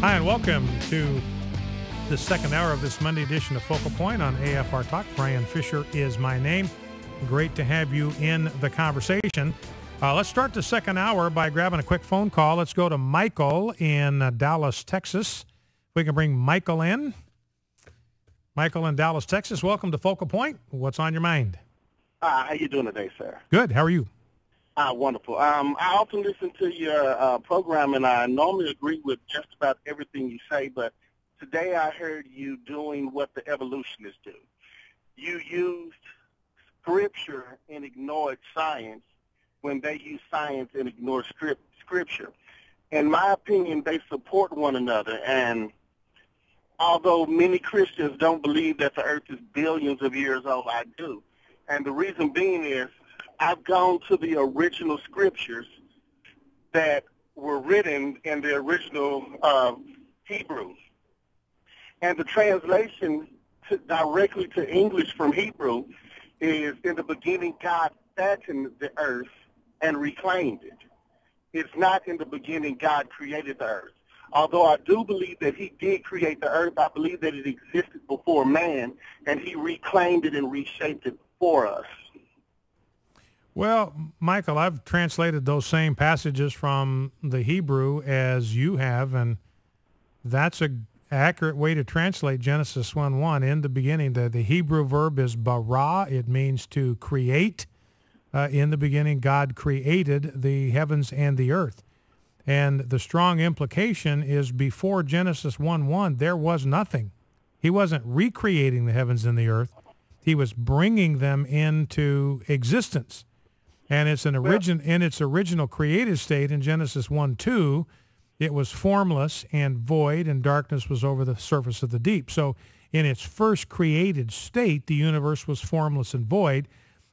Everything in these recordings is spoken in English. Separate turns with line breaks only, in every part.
Hi, and welcome to the second hour of this Monday edition of Focal Point on AFR Talk. Brian Fisher is my name. Great to have you in the conversation. Let's start the second hour by grabbing a quick phone call. Let's go to Michael in Dallas, Texas. We can bring Michael in. Michael in Dallas, Texas. Welcome to Focal Point. What's on your mind?
How you doing today, sir?
Good. How are you?
Wonderful. I often listen to your program, and I normally agree with just about everything you say, but today I heard you doing what the evolutionists do. You used Scripture and ignored science when they use science and ignore Scripture. In my opinion, they support one another, and although many Christians don't believe that the earth is billions of years old, I do. And the reason being is I've gone to the original scriptures that were written in the original Hebrew. And the translation directly to English from Hebrew is, in the beginning God fattened the earth and reclaimed it. It's not in the beginning God created the earth. Although I do believe that he did create the earth, I believe that it existed before man, and he reclaimed it and reshaped it for us.
Well, Michael, I've translated those same passages from the Hebrew as you have, and that's an accurate way to translate Genesis 1:1. In the beginning, the Hebrew verb is bara. It means to create. In the beginning, God created the heavens and the earth. And the strong implication is before Genesis 1:1, there was nothing. He wasn't recreating the heavens and the earth. He was bringing them into existence. And it's in its original created state in Genesis 1:2, it was formless and void, and darkness was over the surface of the deep. So in its first created state, the universe was formless and void.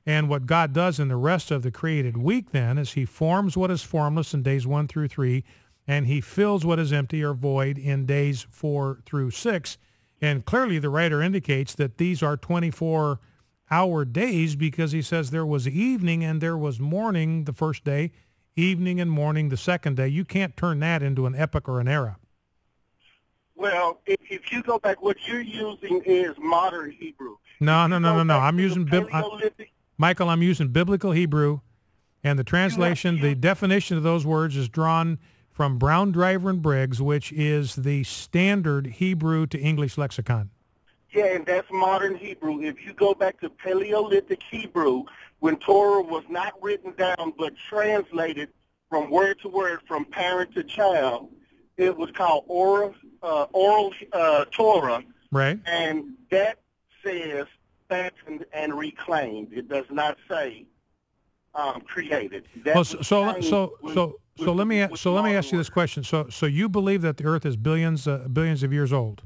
And what God does in the rest of the created week then is he forms what is formless in days 1 through 3, and he fills what is empty or void in days 4 through 6. And clearly the writer indicates that these are 24-hour days, because he says there was evening and there was morning the first day, evening and morning the second day. You can't turn that into an epoch or an era.
Well, if you go back, what you're using is modern Hebrew.
No. I'm using Michael, I'm using biblical Hebrew, and the translation, the definition of those words is drawn from Brown, Driver, and Briggs, which is the standard Hebrew to English lexicon.
Yeah, and that's modern Hebrew. If you go back to Paleolithic Hebrew, when Torah was not written down but translated from word to word, from parent to child, it was called oral Torah.
Right.
And that says fattened and reclaimed. It does not say created.
So let me ask you this question. So you believe that the earth is billions of years old?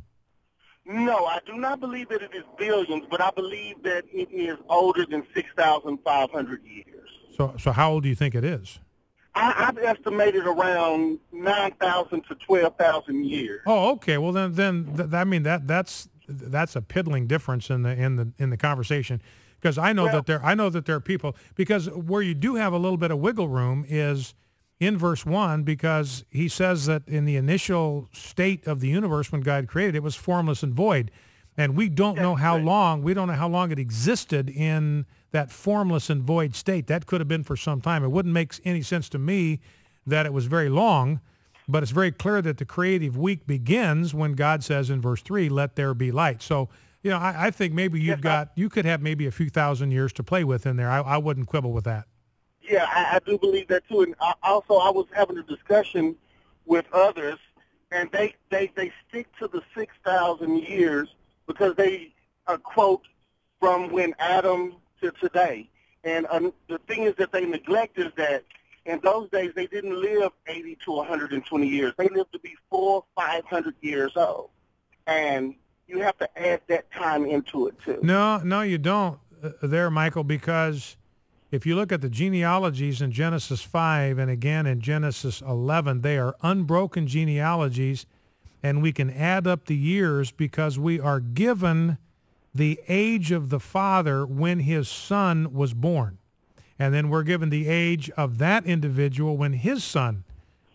No, I do not believe that it is billions, but I believe that it is older than 6,500 years.
So how old do you think it is?
I've estimated around 9,000 to 12,000 years.
Oh, okay. Well, that's a piddling difference in the conversation, because I know that there are people, because where you do have a little bit of wiggle room is in verse 1, because he says that in the initial state of the universe when God created it was formless and void, and we don't know how long it existed in that formless and void state. That could have been for some time. It wouldn't make any sense to me that it was very long. But it's very clear that the creative week begins when God says in verse 3, let there be light. So, I think maybe you could have maybe a few thousand years to play with in there. I wouldn't quibble with that.
Yeah, I do believe that too. And also I was having a discussion with others, and they stick to the 6,000 years because they quote from when Adam to today. And the thing is that they neglect is that in those days, they didn't live 80 to 120 years. They lived to be 400, 500 years old. And you have to add that time into it, too.
No, you don't there, Michael, because if you look at the genealogies in Genesis 5 and again in Genesis 11, they are unbroken genealogies, and we can add up the years because we are given the age of the father when his son was born. And then we're given the age of that individual when his son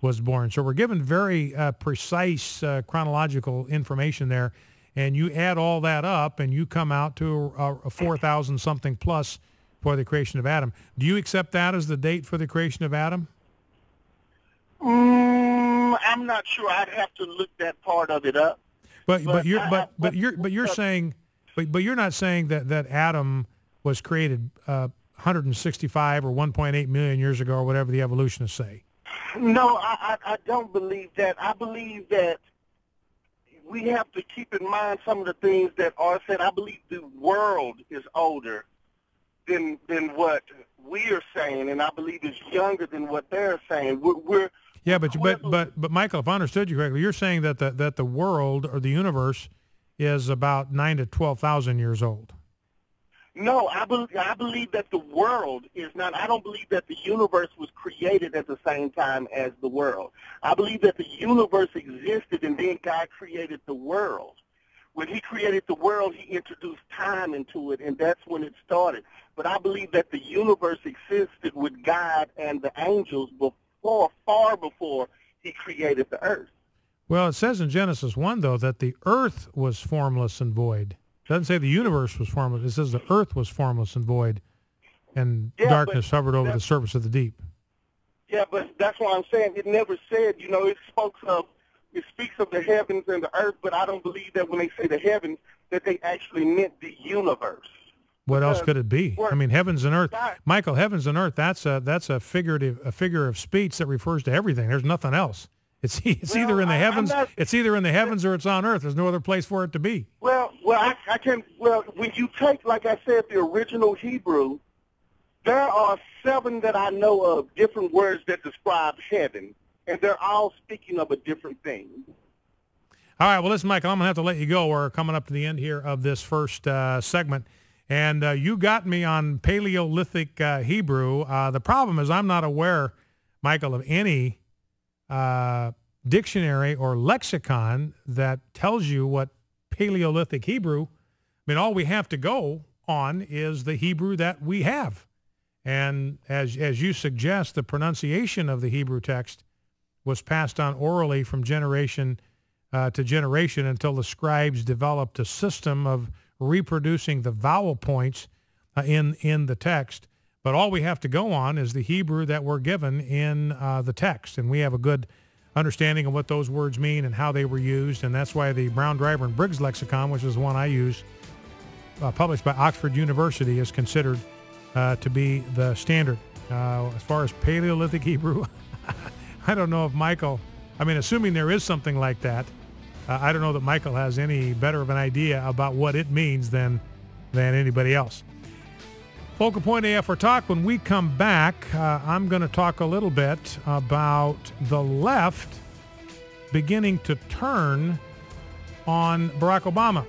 was born. So we're given very precise chronological information there, and you add all that up, and you come out to a 4,000 something plus for the creation of Adam. Do you accept that as the date for the creation of Adam?
I'm not sure. I'd have to look that part of it up.
But you're saying you're not saying that Adam was created 165 or 1.8 million years ago or whatever the evolutionists say.
No, I don't believe that. I believe that we have to keep in mind some of the things that are said. I believe the world is older than what we are saying, and I believe it's younger than what they're saying.
But Michael, if I understood you correctly, you're saying that the world or the universe is about 9,000 to 12,000 years old.
No, I believe that the world is not. I don't believe that the universe was created at the same time as the world. I believe that the universe existed and then God created the world. When he created the world, he introduced time into it, and that's when it started. But I believe that the universe existed with God and the angels far before he created the earth.
Well, it says in Genesis 1, though, that the earth was formless and void. It doesn't say the universe was formless. It says the earth was formless and void, and darkness hovered over the surface of the deep.
Yeah, but that's what I'm saying. It never said, it speaks of the heavens and the earth, but I don't believe that when they say the heavens, that they actually meant the universe.
What else could it be? I mean, heavens and earth. Michael, heavens and earth, that's a figure of speech that refers to everything. There's nothing else. It's either in the heavens. It's either in the heavens or it's on earth. There's no other place for it to be.
Well, when you take, like I said, the original Hebrew, there are 7 that I know of different words that describe heaven, and they're all speaking of a different thing.
All right. Well, listen, Michael, I'm gonna have to let you go. We're coming up to the end here of this first segment, and you got me on Paleolithic Hebrew. The problem is I'm not aware, Michael, of any dictionary or lexicon that tells you what Paleolithic Hebrew. I mean, all we have to go on is the Hebrew that we have, and as you suggest, the pronunciation of the Hebrew text was passed on orally from generation to generation until the scribes developed a system of reproducing the vowel points in the text. But all we have to go on is the Hebrew that we're given in the text, and we have a good understanding of what those words mean and how they were used, and that's why the Brown, Driver, and Briggs lexicon, which is the one I use, published by Oxford University, is considered to be the standard. As far as Paleolithic Hebrew, I don't know if Michael, assuming there is something like that, I don't know that Michael has any better of an idea about what it means than anybody else. Focal Point AFR Talk. When we come back, I'm going to talk a little bit about the left beginning to turn on Barack Obama.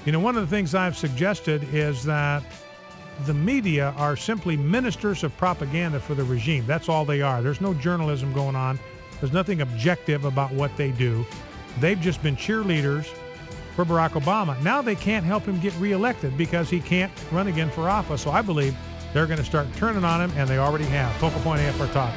One of the things I've suggested is that the media are simply ministers of propaganda for the regime. That's all they are. There's no journalism going on. There's nothing objective about what they do. They've just been cheerleaders for Barack Obama. Now they can't help him get reelected because he can't run again for office. So I believe they're going to start turning on him, and they already have. Focal Point AFR Talk.